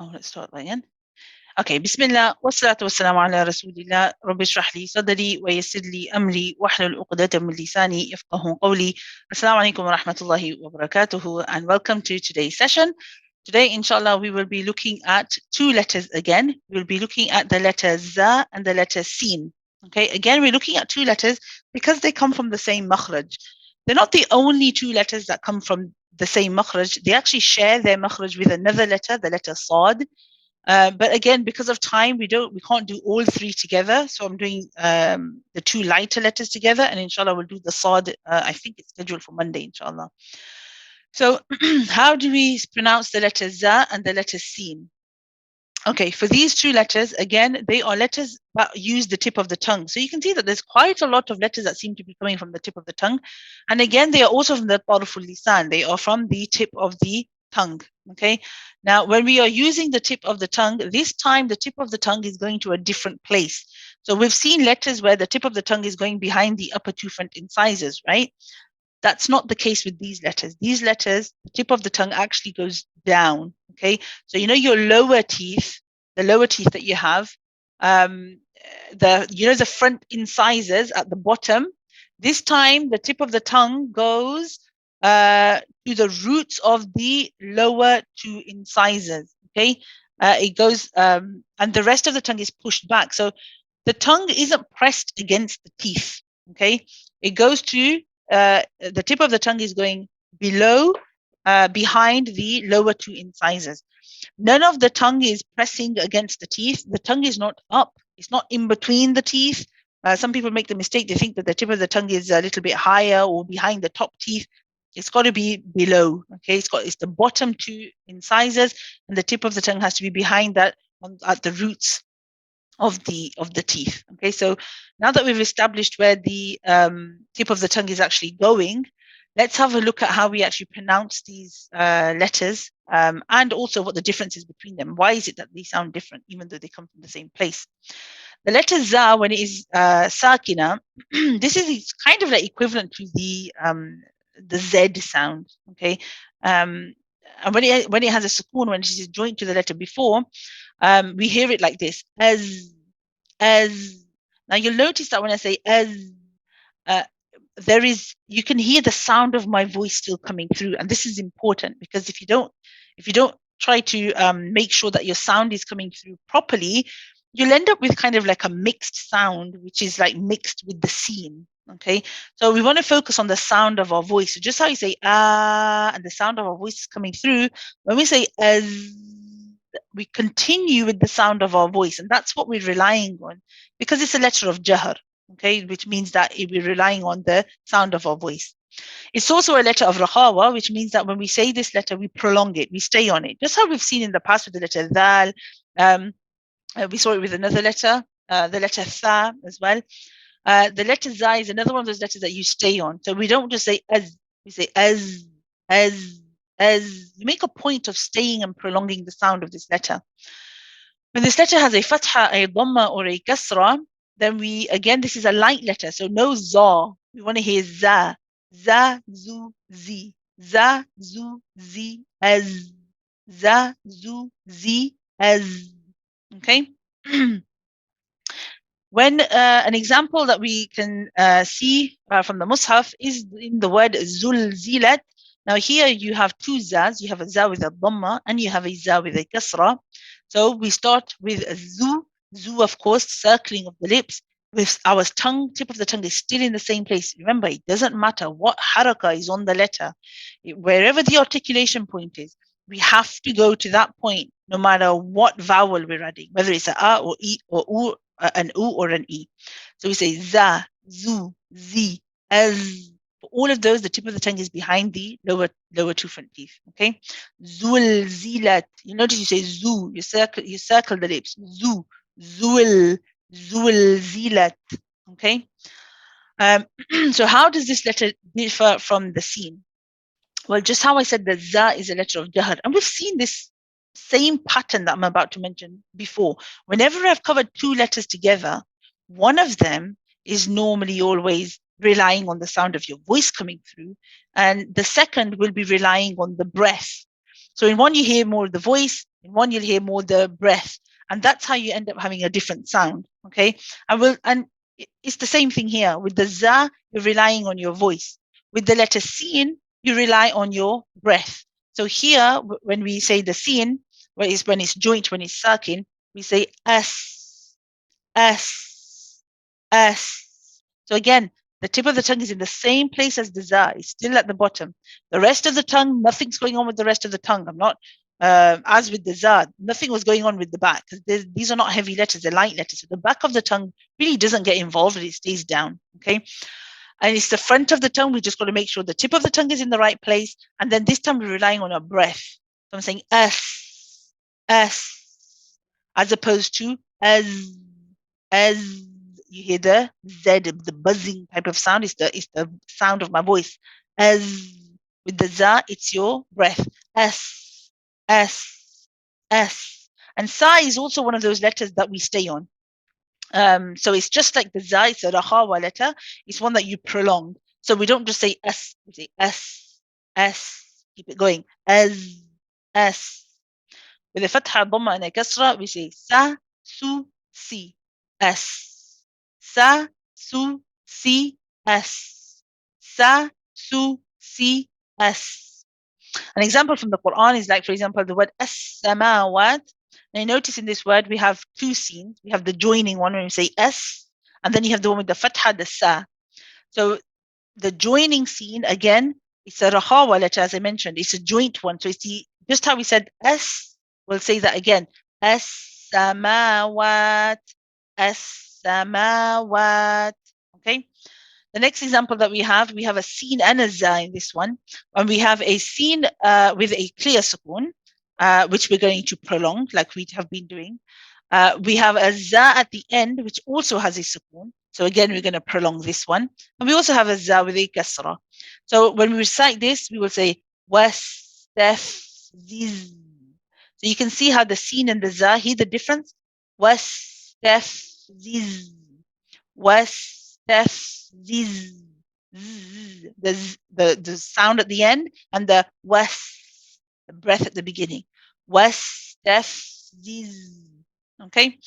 let's start again. Okay, Bismillah, wassalatu wassalamu ala rasulillah, rabbi shrah li sadri wa yassir li amri wahlul uqdatan min lisani yafqahu qawli. Assalamu alaikum wa rahmatullahi wa barakatuhu, and welcome to today's session. Today, inshallah, we will be looking at two letters again. We'll be looking at the letter za and the letter sin. Okay, again, we're looking at two letters because they come from the same makhraj. They're not the only two letters that come from the same makhraj. They actually share their makhraj with another letter, the letter sad. But again, because of time, we can't do all three together. So I'm doing the two lighter letters together, and inshallah we'll do the sad. I think it's scheduled for Monday, inshallah. So how do we pronounce the letter za and the letter sin? Okay, for these two letters, again, they are letters that use the tip of the tongue. So you can see that there's quite a lot of letters that seem to be coming from the tip of the tongue. And again, they are also from the tarful lisan. They are from the tip of the tongue. Okay. Now, when we are using the tip of the tongue, this time the tip of the tongue is going to a different place. So we've seen letters where the tip of the tongue is going behind the upper two front incisors, right? That's not the case with these letters. These letters, the tip of the tongue actually goes down. Okay. So, your lower teeth, the lower teeth that you have, the front incisors at the bottom, this time the tip of the tongue goes to the roots of the lower two incisors. Okay. It goes, and the rest of the tongue is pushed back. So the tongue isn't pressed against the teeth. Okay. It goes to the tip of the tongue is going below, behind the lower two incisors. None of the tongue is pressing against the teeth. The tongue is not up. It's not in between the teeth. Some people make the mistake. They think that the tip of the tongue is a little bit higher or behind the top teeth. It's got to be below. Okay, it's the bottom two incisors, and the tip of the tongue has to be behind that at the roots of the teeth. Okay, so now that we've established where the tip of the tongue is actually going, let's have a look at how we actually pronounce these letters, and also what the difference is between them. Why is it that they sound different even though they come from the same place? The letter za, when it is sakina, this is kind of like equivalent to the Z sound. Okay, and when it has a sukoon, when it is joined to the letter before, we hear it like this, as. Now you'll notice that when I say as, you can hear the sound of my voice still coming through, and this is important because if you don't try to make sure that your sound is coming through properly, you'll end up with kind of like a mixed sound, which is like mixed with the scene. Okay, so we want to focus on the sound of our voice. So just how you say ah, and the sound of our voice is coming through. When we say as, we continue with the sound of our voice, and that's what we're relying on because it's a letter of jahr, okay, which means that we're relying on the sound of our voice. It's also a letter of rakhawa, which means that when we say this letter, we prolong it, we stay on it, just how we've seen in the past with the letter dal. We saw it with another letter, the letter tha as well. The letter za is another one of those letters that you stay on. So we don't just say as, we say as. You make a point of staying and prolonging the sound of this letter. When this letter has a fatha, a dhamma, or a kasra, then this is a light letter, so no za. We want to hear za, zu, zi, za, zu, zi, as, za, zu, zi, as. Okay. When an example that we can see from the Mus'haf is in the word zulzilat. Now here you have two zas. You have a za with a dhamma and you have a za with a kasra. So we start with a zu, of course, circling of the lips. With our tip of the tongue is still in the same place. Remember, it doesn't matter what haraka is on the letter. Wherever the articulation point is, we have to go to that point no matter what vowel we're adding, whether it's a or e or u, an u or an e. So we say za, zu, zi, as. For all of those, the tip of the tongue is behind the lower two front teeth. Okay, zul, zilat. You notice you say zu. You circle the lips. Zu, zul, zilat. Okay. So how does this letter differ from the sin? Well, just how I said that za is a letter of jahr, and we've seen this same pattern that I'm about to mention before. Whenever I've covered two letters together, one of them is normally always relying on the sound of your voice coming through, and the second will be relying on the breath. So in one you hear more the voice, in one you'll hear more the breath, and that's how you end up having a different sound. Okay, and it's the same thing here with the za. You're relying on your voice. With the letter sin, you rely on your breath. So here, when we say the sin, when it's joint, when it's sakin, we say as, as, as. So again, the tip of the tongue is in the same place as the za. It's still at the bottom. The rest of the tongue, nothing's going on with the rest of the tongue. I'm not, as with the za, nothing was going on with the back, because these are not heavy letters, they're light letters. So the back of the tongue really doesn't get involved and it stays down. Okay. And it's the front of the tongue. We just got to make sure the tip of the tongue is in the right place. And then this time we're relying on our breath. So I'm saying as opposed to as. You hear the Z, the buzzing type of sound. It's the sound of my voice. As. With the za, it's your breath. S, S, S. And sa is also one of those letters that we stay on. So it's just like the za, it's a rahawa letter. It's one that you prolong. So we don't just say S, we say S, keep it going. S. With a fatha, dhamma, and a kasra, we say sa, su, si, S. Sa, su, si, S. Sa, su, si, S. An example from the Quran is like, for example, the word as-samawat. Now, notice in this word we have two scenes. We have the joining one when we say S, and then you have the one with the fatha, the sa. So the joining scene, again, it's a rahawa letter, as I mentioned. It's a joint one. So it's just how we said S, we'll say that again. As-samawat, as-samawat. Okay? The next example that we have a sin and a za in this one. And we have a sin with a clear sukoon, which we're going to prolong like we have been doing. We have a za at the end, which also has a sukoon. So again, we're going to prolong this one. And we also have a za with a kasra. So when we recite this, we will say, wastafziz. So you can see how the sin and the za, hear the difference? Wastafziz. Wastafziz. The sound at the end and the was, the breath at the beginning. Wastafziz. Okay,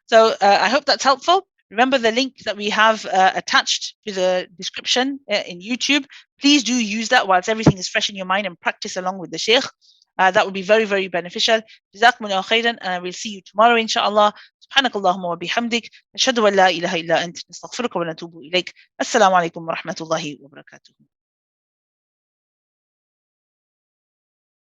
so I hope that's helpful. Remember the link that we have attached to the description in YouTube. Please do use that whilst everything is fresh in your mind and practice along with the Sheikh. That would be very, very beneficial. Jazakumullahu khairan, and I will see you tomorrow, inshallah. سبحانك اللهم وبحمدك نشهد أن لا إله إلا أنت نستغفرك ونتوب إليك السلام عليكم ورحمة الله وبركاته